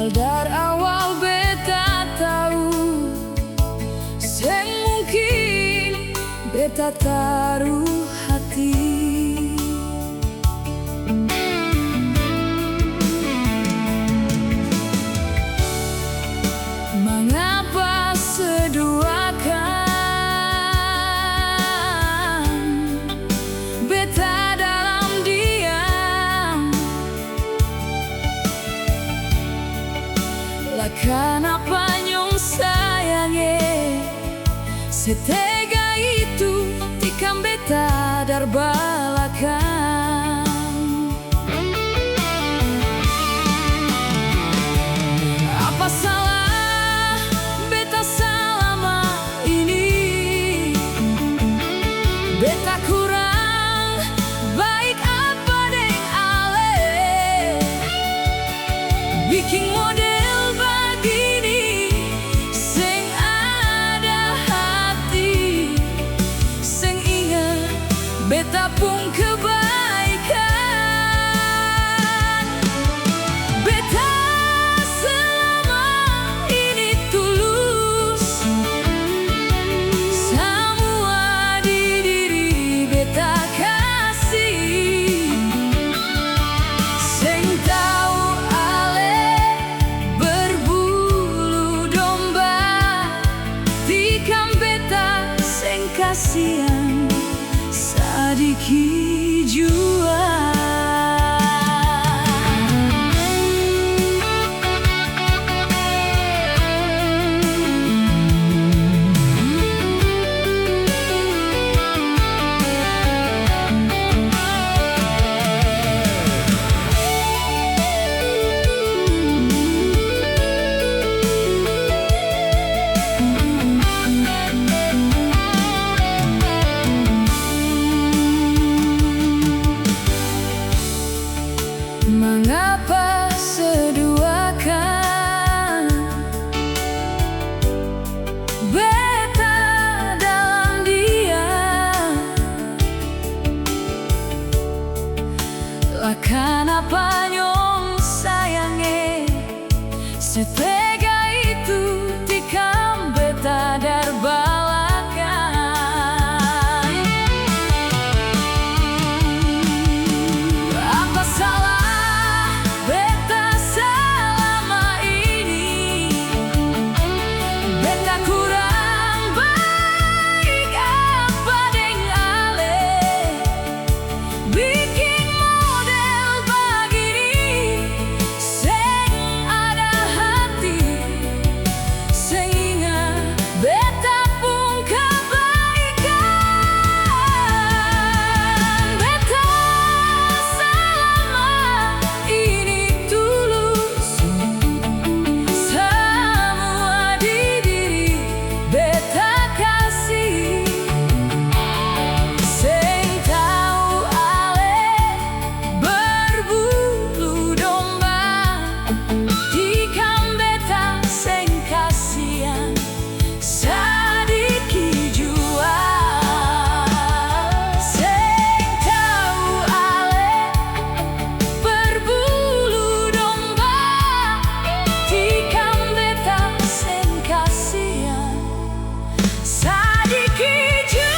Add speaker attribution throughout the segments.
Speaker 1: Padahal dari awal beta tahu seng mungkin beta taruh hati. Mengapa seduakan beta dalam diam? Lah kenapa nyong sayange setega itu tikam beta darbalakan. Apa salah beta selama ini? Beta kurang baik apa deng ale bikin model begini seng ada hati, seng ingat beta pun kebaikan. Beta selama ini tulus, semua di diri beta kasih. Seng tahu ale berbulu domba, tikam beta seng kasihan sadiki jua. Mengapa seduakan beta dalam diam? Lah kenapa nyong sayange setega itu tikam beta darbalakan. Apa salah beta selama ini? Beta kurang baik apa deng ale bikin model begini seng ada hati, seng ingat beta pun kebaikan. Beta selama ini tulus, semua di diri beta kasih. Seng tahu ale berbulu domba, tikam beta seng kasihan sadiki jua. Seng tahu ale berbulu domba, tikam beta seng kasihan sadiki jua.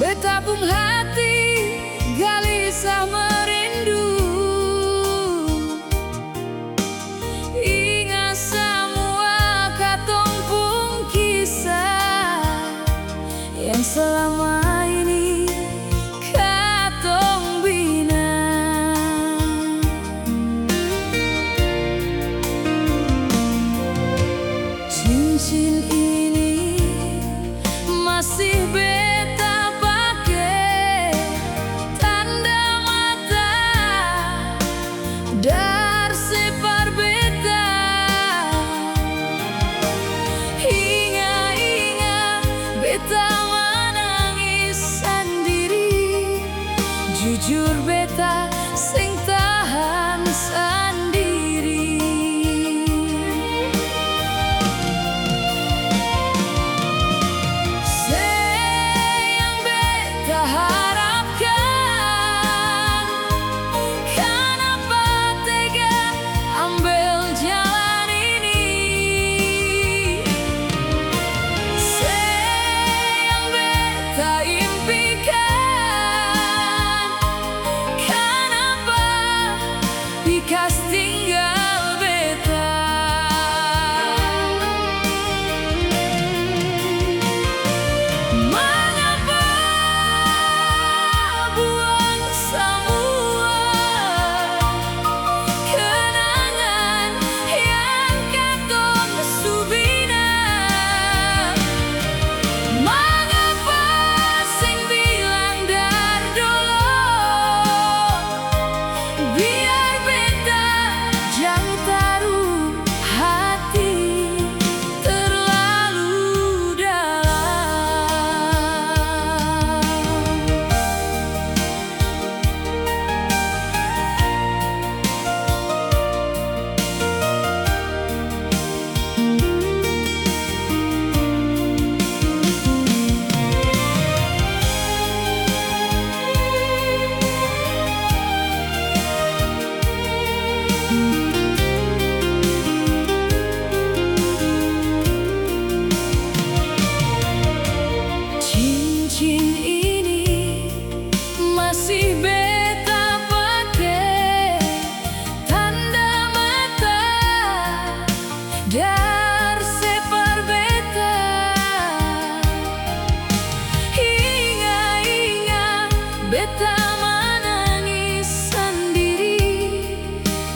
Speaker 1: Betapung hati gelisah merindu, ingat semua katong pung kisah yang selama ini katong bina. Cincin ini masih beta pakai, tanda mata dar separ beta. Ingat beta menangis sendiri, jujur beta sing tahan sendiri. Yang beta harapkan, kenapa tega ambil jalan ini? Yang beta impikan, kenapa pikas tinggal beta? Mengapa buang semua kenangan yang katong subina? Mengapa sing bilang dar dulu, biar beta jang taruh hati terlalu dalam. Cincin ini masih beta pakai, tanda mata dar separ beta. Ingat beta menangis sendiri,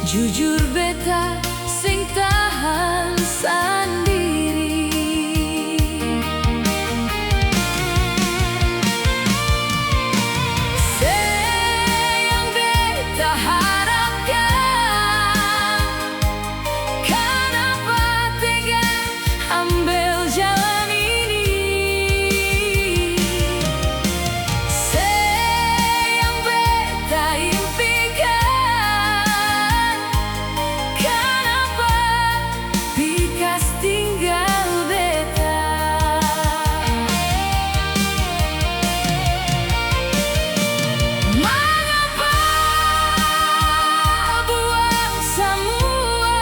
Speaker 1: jujur beta sing tahan sendiri. Yang beta harapkan, kenapa tega ambil jalan ini? Yang beta impikan, kenapa pikas tinggal beta? Mengapa buang semua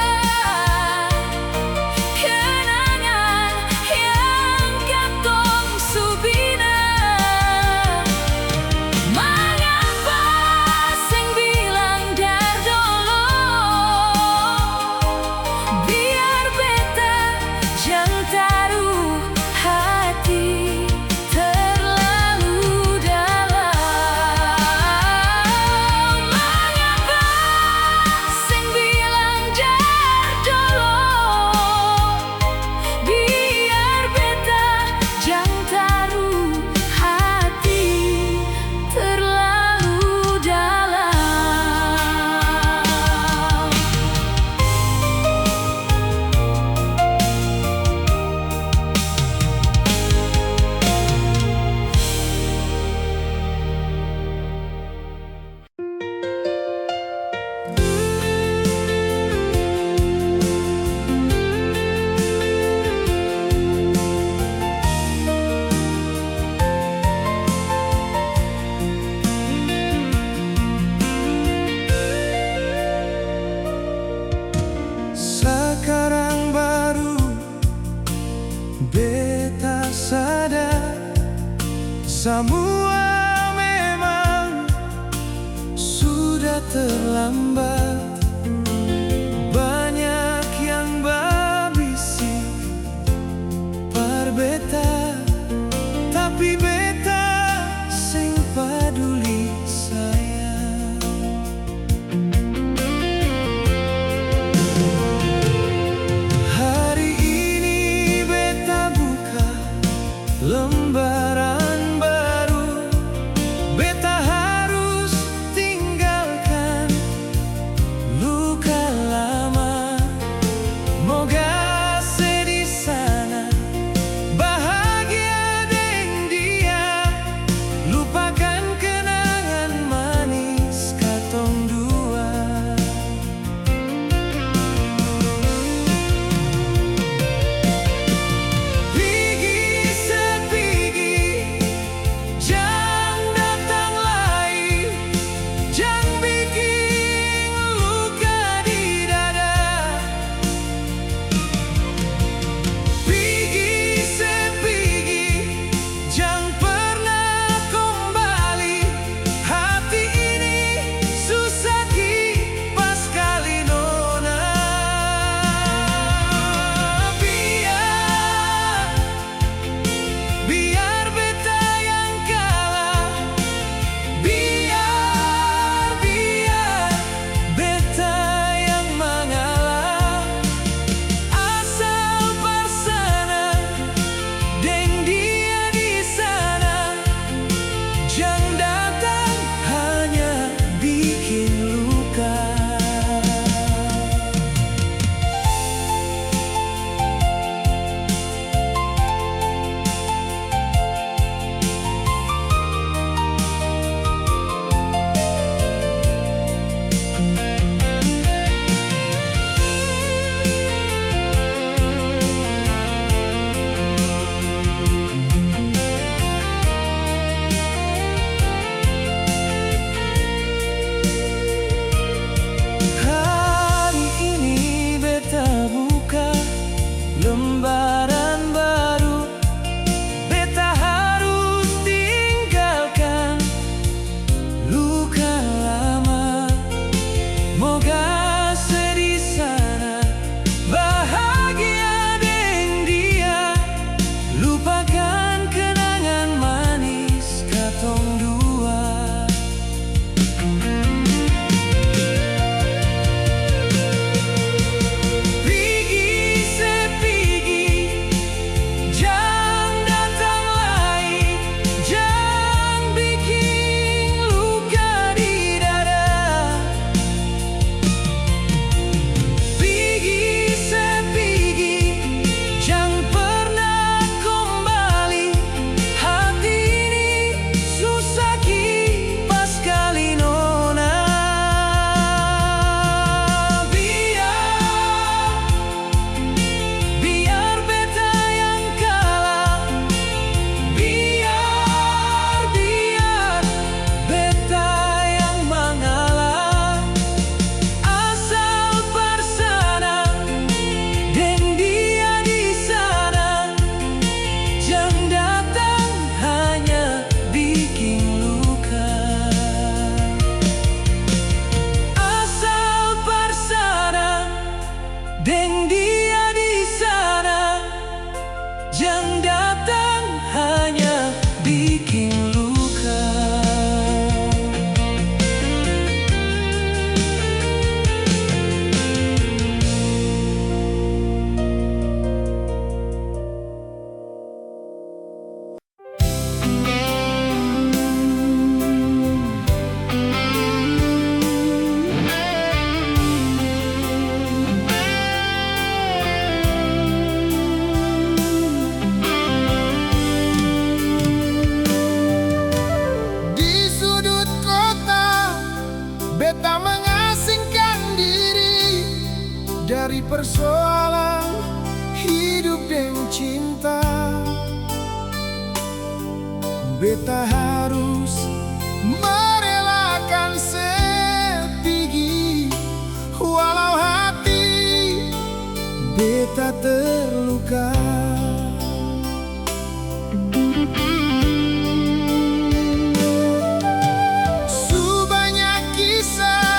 Speaker 1: kenangan yang katong subina? Mengapa sing bilang dar dulu, biar beta jang taruh hati terlalu dalam? Mengapa sing bilang dar dulu, biar beta jang taruh hati terlalu dalam.
Speaker 2: Sekarang baru beta sadar semua sudah terlambat. Banyak yang babisi par beta, tapi beta sing paduli sayang. Hari ini beta buka lembaran baru. Beta harus tinggalkan luka lama. Moga sedih sana bahagia deng dia, lupakan kenangan manis katong dua. Pigi sepigi, jang datang lagi, jang bikin luka di dada. Pigi sepigi, jang pernah kembali. Hati ini susah ki pas kali nona. Biar beta yang kalah, biar beta yang mengalah. Asal parsana deng dia di sana, jang datang hanya bikin luka. Hari ini beta buka lembaran baru. Beta harus tinggalkan luka lama. Moga sedih sana bahagia deng dia, lupakan kenangan manis katong dua. Pigi sepigi, jang datang lagi, jang bikin luka di dada. Pigi sepigi, jang pernah kembali. Hati ini susah ki pas kali nona. Biar beta yang kalah, biar beta yang mengalah. Asal parsana deng dia di sana, jang datang hanya bikin luka. Asal parsana deng dia di sana, jang datang hanya bikin luka. Di sudut kota, beta mengasingkan diri dari persoalan hidup dan cinta. Beta harus merelakan sepigi, walau hati beta terluka. Sebanyak kisah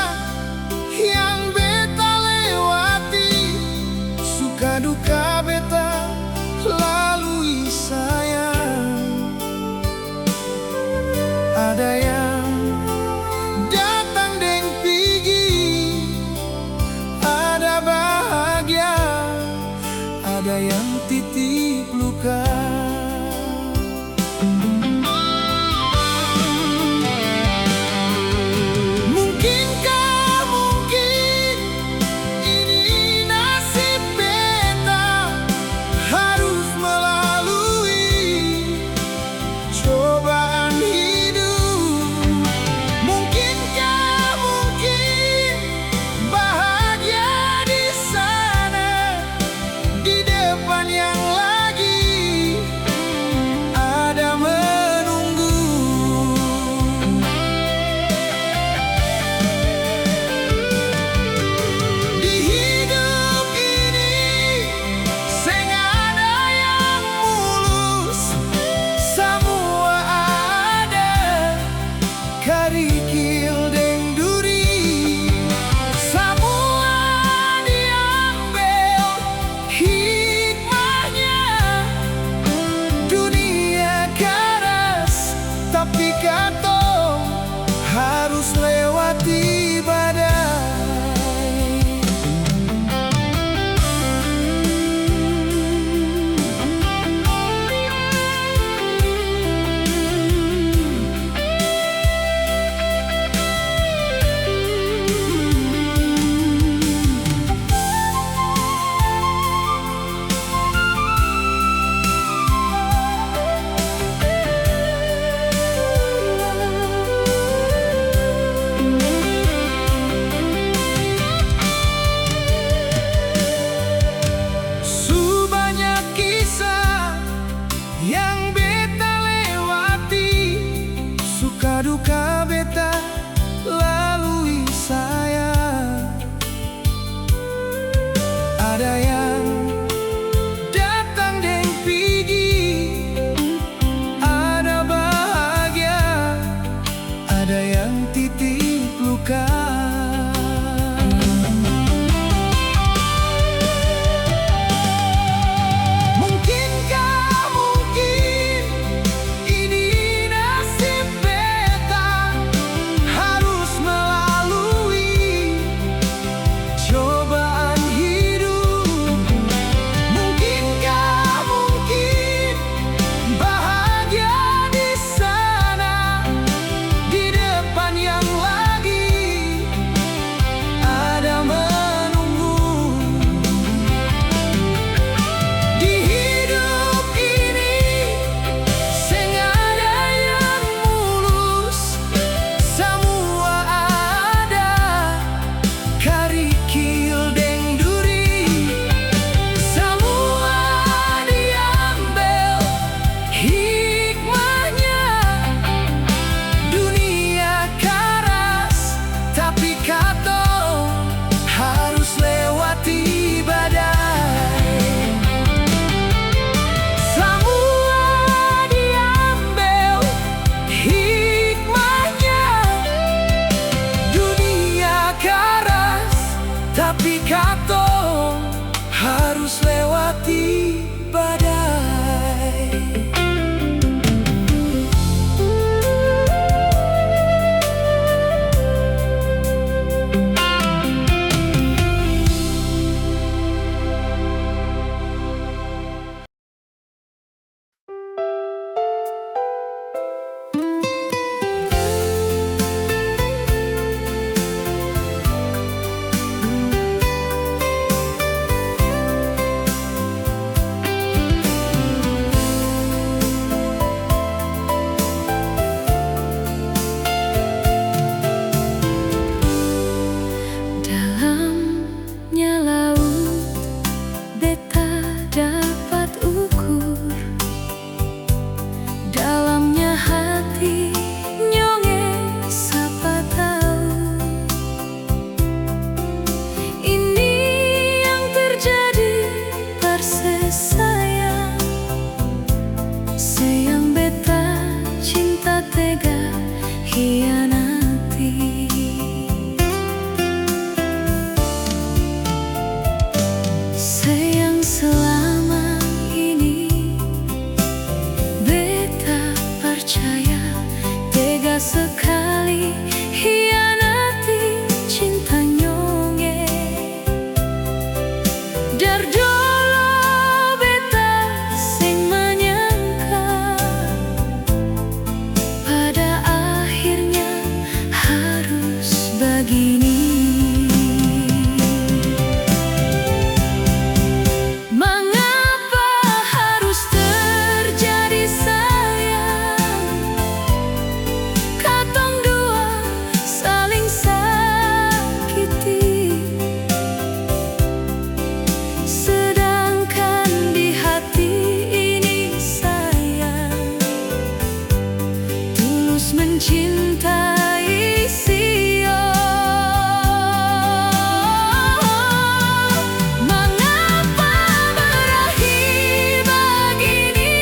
Speaker 2: Ada yang datang deng pigi, ada bahagia, ada yang titip luka. Mungkinkah mungkin ini nasib beta, harus melalui cobaan hidup. Mungkinkah mungkin bahagia di sana, di depan yang lagi ada menunggu. Di hidup ini seng ada yang mulus, semua ada karikil deng duri. Semua diambil hikmahnya. Dunia keras, tapi katong harus lewati badai. Banyak kisah yang beta lewati, suka duka beta lalui saya. Ada yang datang deng pigi, ada bahagia, ada yang titip luka. Mungkinkah mungkin ini nasib beta, harus melalui cobaan hidup. Mungkinkah mungkin bahagia di sana, di depan yang lagi ada menunggu. Di hidup ini seng ada yang mulus, semua ada karikil deng duri. Semua diambil hikmahnya. Dunia keras, tapi katong harus lewati badai. Semua diambil hikmahnya. Dunia keras, tapi katong harus lewati badai. Dalamnya laut beta dapat ukur, dalamnya hati nyonge sapa tahu. Ini yang terjadi persis sayang, sayang beta cinta tega hianati. Sayang selama ini beta percaya tega tega sekali hianati cinta nyonge. Dari dulu beta sing menyangka pada akhirnya harus begini. Mengapa harus terjadi sayang? Katong dua saling sakiti, sedangkan di hati ini sayang tulus mencintai Sio. Mengapa berakhir begini?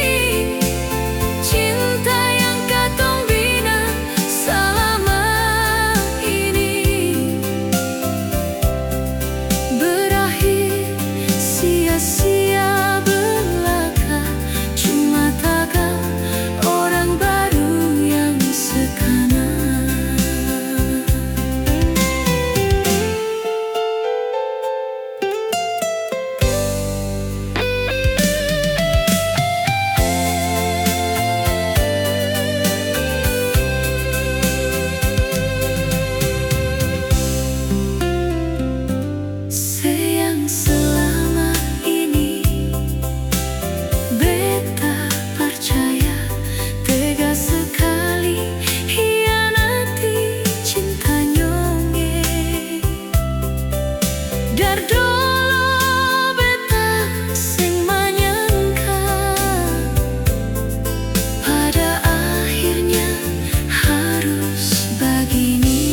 Speaker 2: Cinta yang katong bina selama ini berakhir sia-sia belaka, cuma tagal orang baru yang sekarang. Sayang, selama ini beta percaya tega sekali hianati cinta nyonge. Dari dulu beta sing menyangka pada akhirnya harus begini.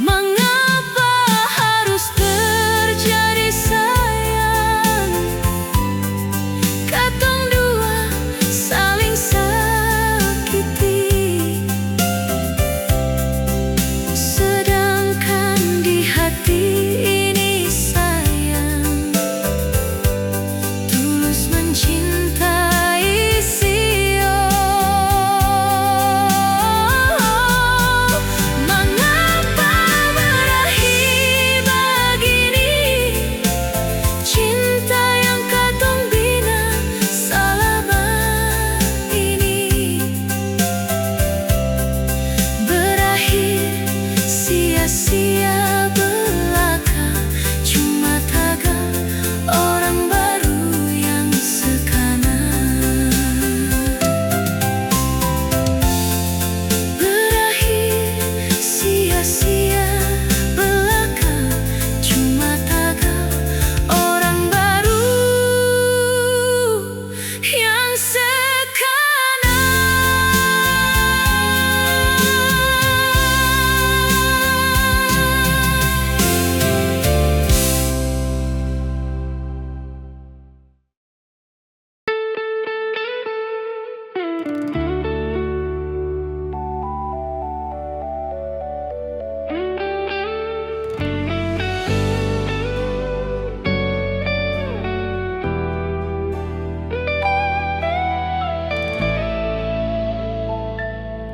Speaker 2: Mengapa harus terjadi sayang? Katong dua saling sakiti, sedangkan di hati ini sayang tulus mencintai Sio. Mengapa berakhir begini? Cinta yang katong bina selama ini berakhir sia-sia belaka, cuma tagal orang baru yang sekarang. Berakhir sia-sia belaka, cuma tagal orang baru yang sekarang.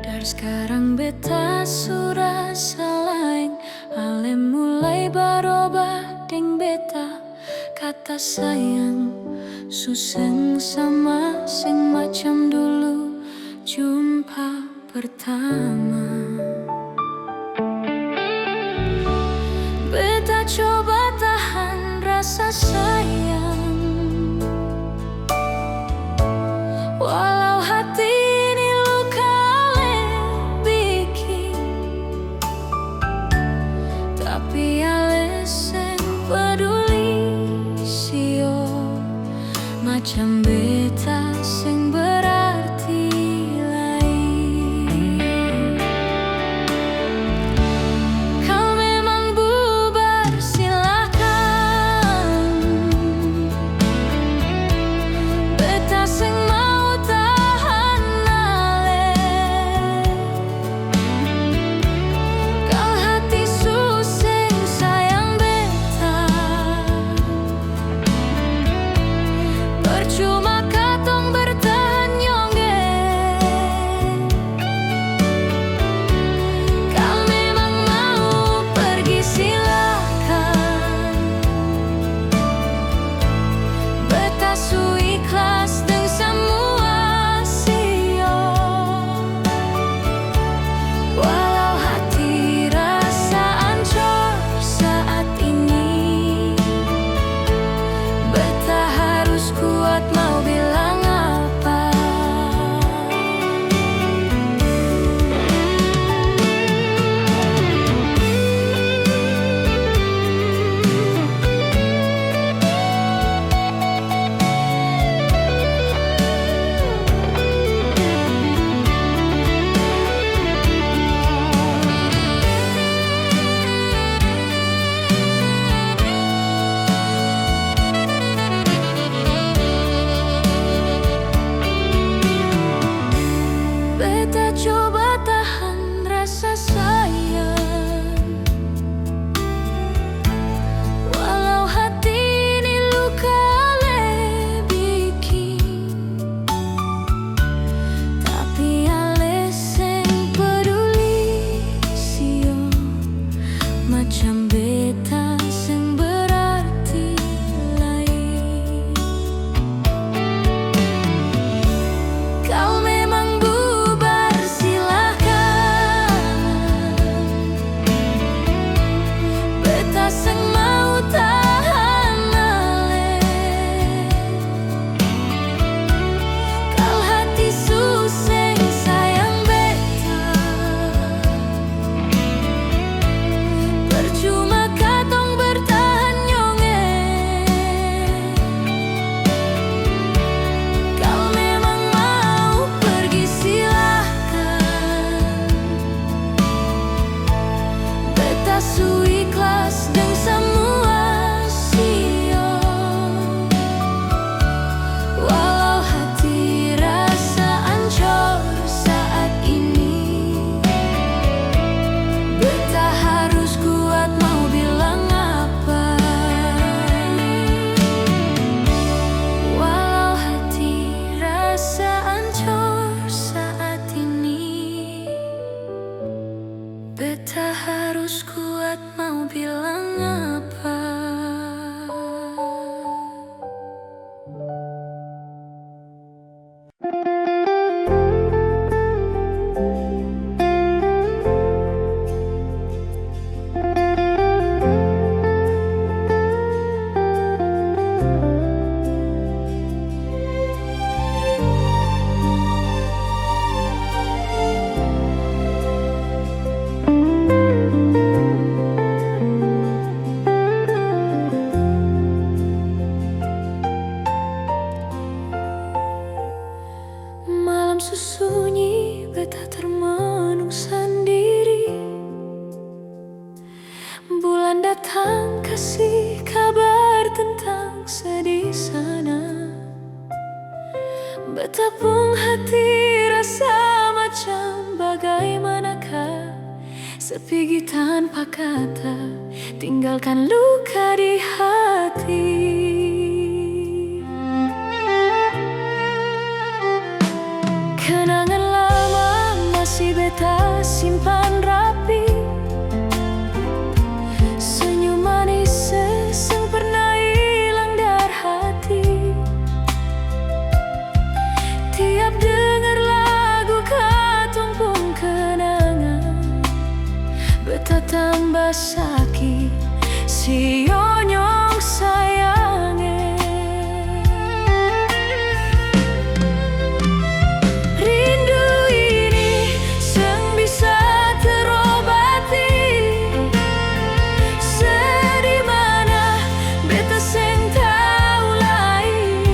Speaker 2: Dari sekarang beta sudah selain, ale mulai barubah deng beta. Kata sayang suseng sama sing macam dulu jumpa pertama. Beta coba tahan rasa sayang, walau hati ini luka bikin, tapi ale seng peduli Sio. Macam beta seng berarti lain. sesunyi beta termenung sendiri. Bulan datang kasih kabar tentang sedih sana. Betapung hati rasa macam bagaimanakah sepi tanpa kata tinggalkan luka di hati. Kenangan lama masih beta simpan rapi. Senyum manis seseng pernah hilang dari hati. Tiap dengar lagu katumpung kenangan, beta tambah sakit si onyong sayange. Rindu ini seng bisa terobati. Sedih mana beta seng tahu lain.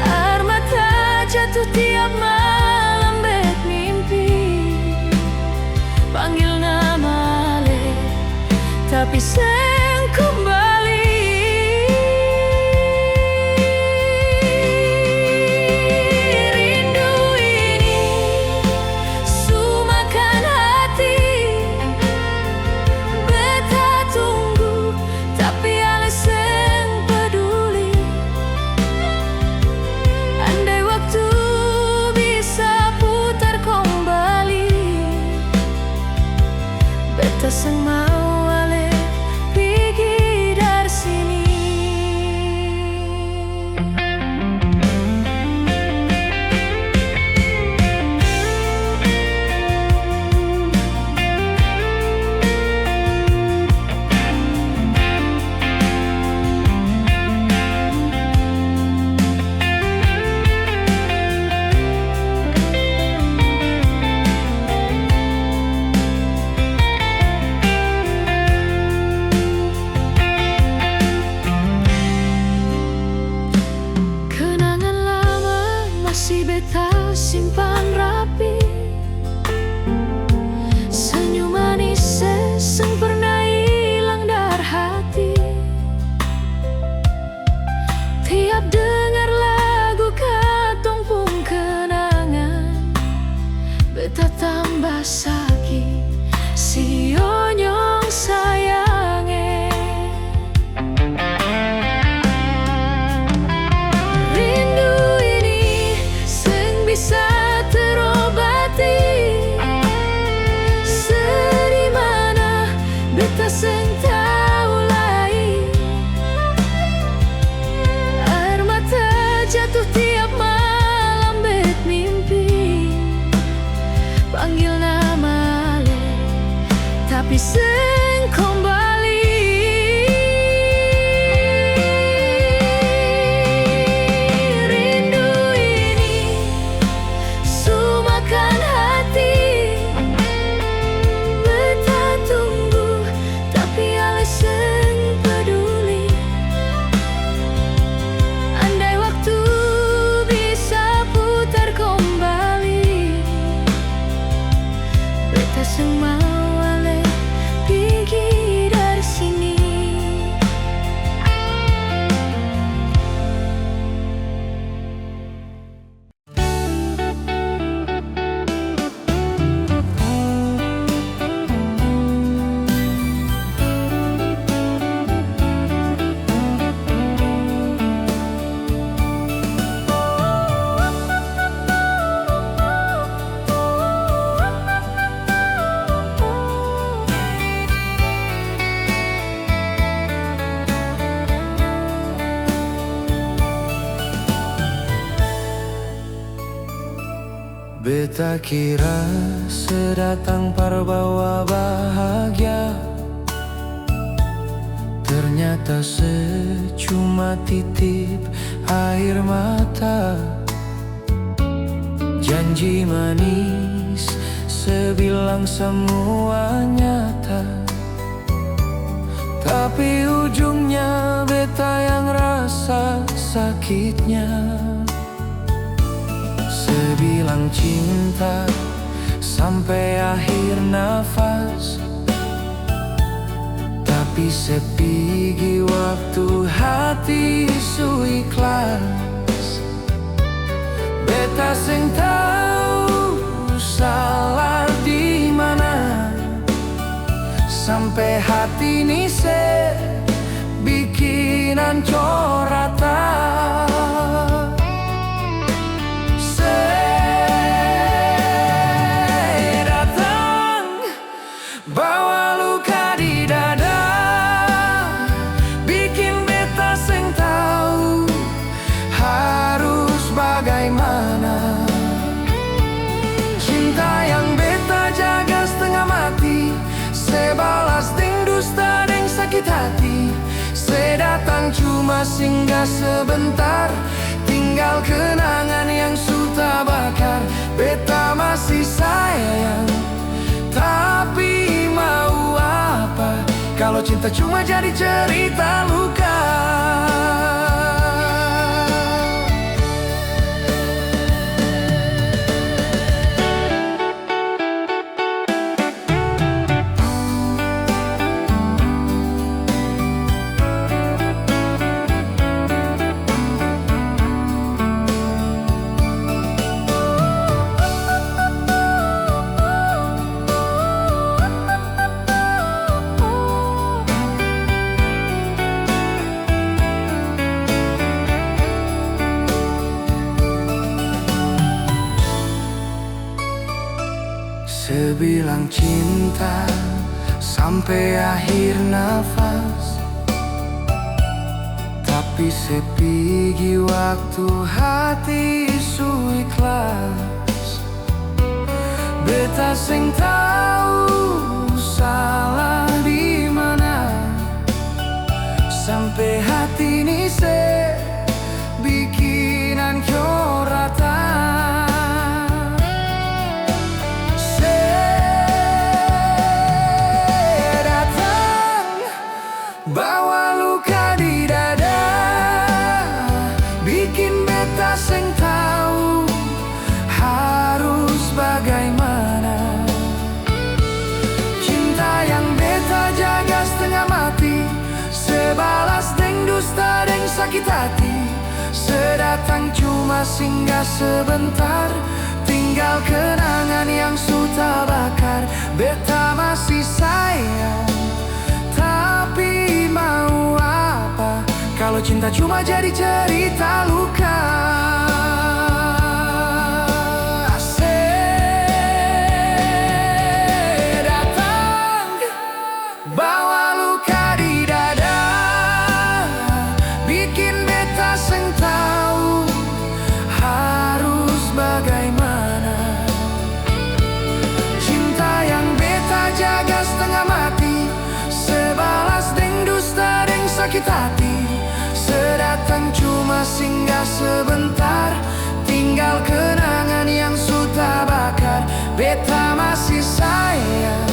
Speaker 2: Air mata jatuh tiap malam bet mimpi. Panggil nama le, tapi seng kembali. Rindu ini sumakan hati. Beta tunggu, tapi ale seng peduli. Andai waktu bisa putar kembali, beta seng mau ale pergi dari sini. Kenangan lama masih beta simpan rapi. Senyum manis seseng pernah hilang dari hati. Tiap dengar lagu katumpung kenangan, beta tambah sakit si onyong sayange. Rindu ini seng bisa terobati. Sedih mana beta seng tahu lain. Air mata jatuh tiap malam bet mimpi. Panggil nama le, tapi seng kembali. Rindu ini sumakan hati. Beta tunggu, tapi ale seng peduli. Andai waktu bisa putar kembali, beta seng mau ale pergi dari sini.
Speaker 3: Beta kira sedatang parbawa bahagia, ternyata secuma titip air mata. Janji manis sebilang semua nyata, tapi ujungnya beta yang rasa sakitnya. bilang cinta sampai akhir nafas, tapi sepigi waktu hati su ikhlas. Beta sing tahu salah di mana, sampai hati ini se bikinan corata. Bawa luka di dada, bikin beta seng tahu harus bagaimana. Cinta yang beta jaga setengah mati, sebalas deng dusta deng sakit hati. Sedatang cuma singgah sebentar, tinggal kenangan yang sudah bakar. Beta masih sayang, tapi mau apa kalau cinta cuma jadi cerita luka. Sebilang cinta sampai akhir nafas, tapi sepigi waktu hati su ikhlas. Beta sing tahu salah di mana, sampai hati ini se bikinan corata. Bawa luka di dada, bikin beta seng tahu harus bagaimana. Cinta yang beta jaga setengah mati, sebalas deng dusta deng sakit hati. Sedatang cuma singgah sebentar, tinggal kenangan yang sudah bakar. Beta masih sayang, tapi mau apa kalau cinta cuma jadi cerita luka. Datang bawa luka di dada, bikin beta seng tahu harus bagaimana. Cinta yang beta jaga setengah mati, sebalas deng dusta deng sakit hati. Sedatang cuma singgah sebentar, tinggal kenangan yang sudah bakar. Beta masih sayang,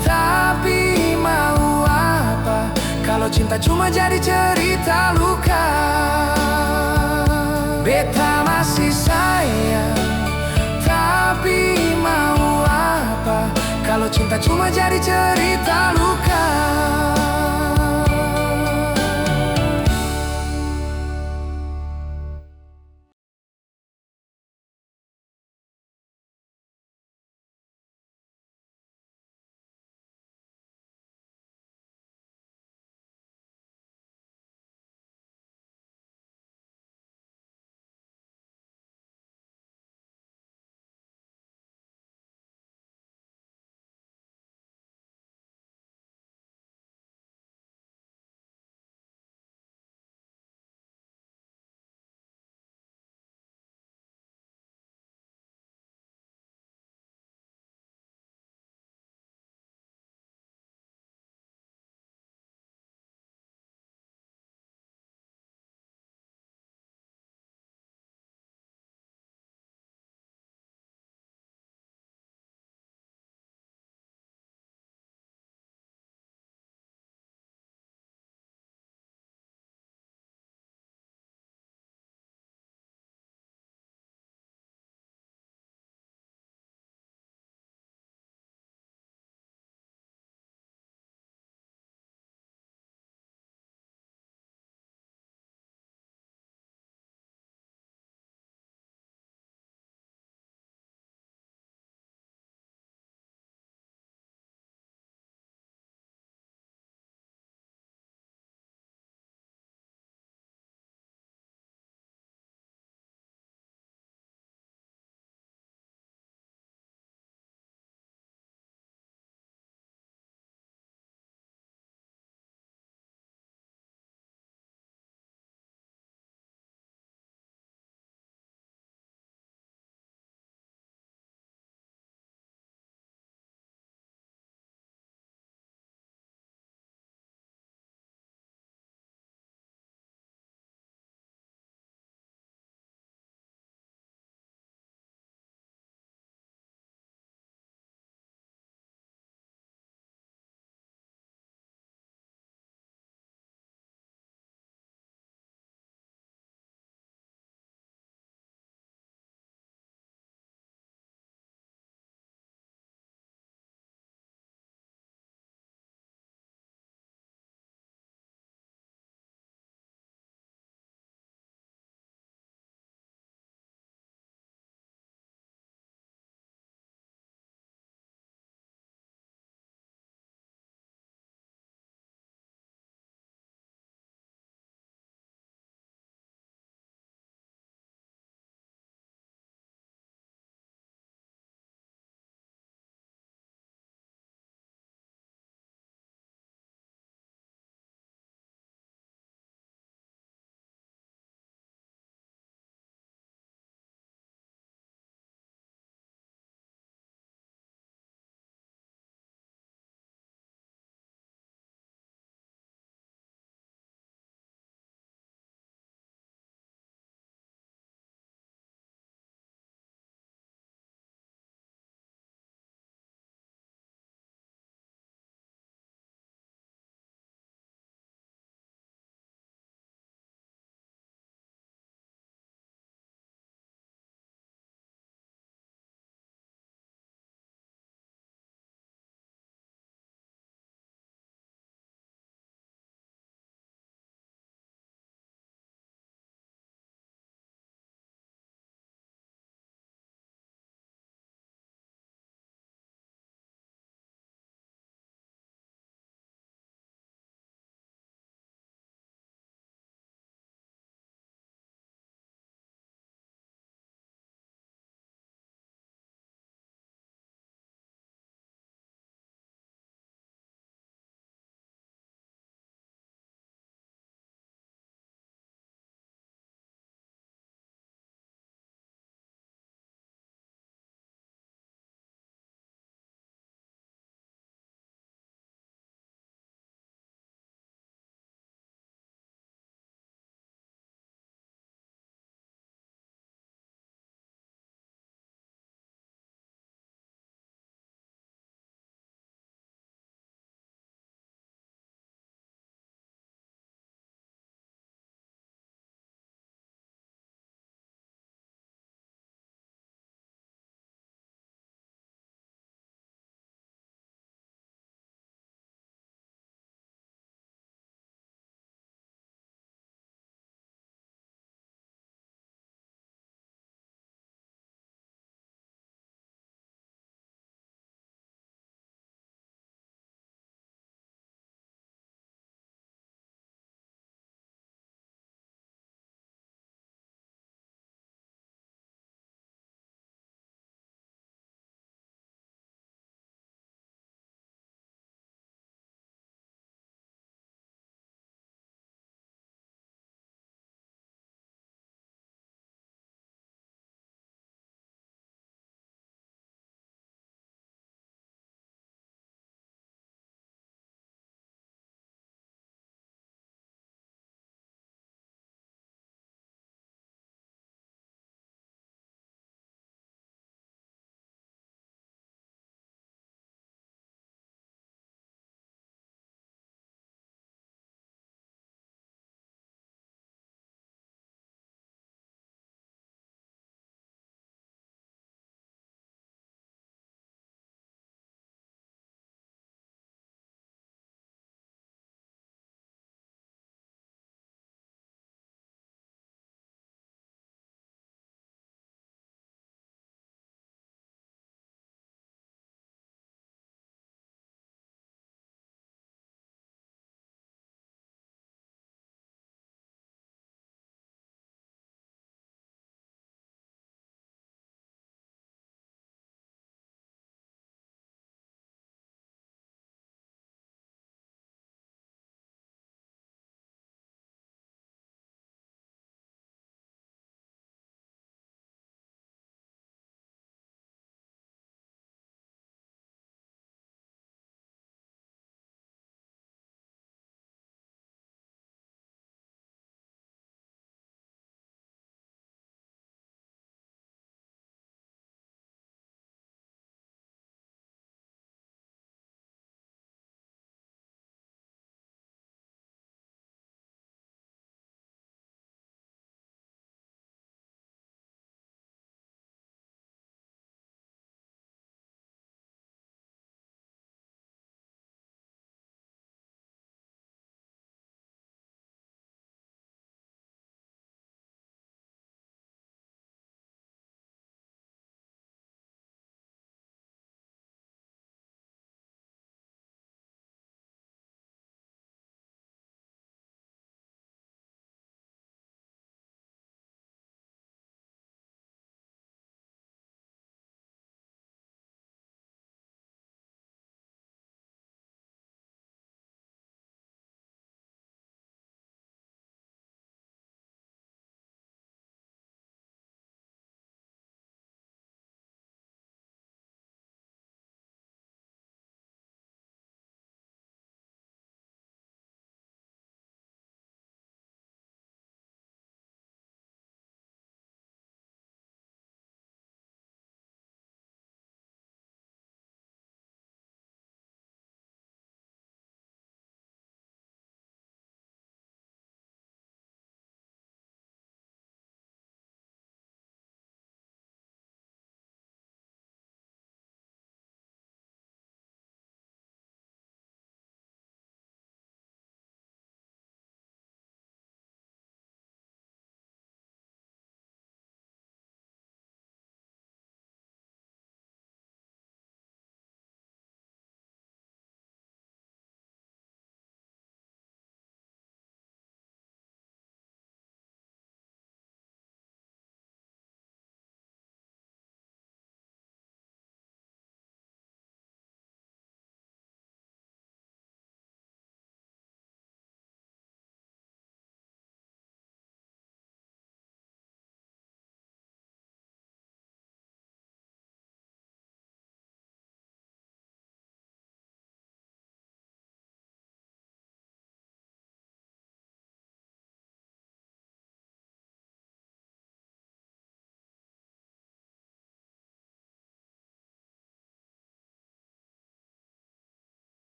Speaker 3: tapi mau apa kalau cinta cuma jadi cerita luka. Beta masih sayang, tapi mau apa kalau cinta cuma jadi cerita luka.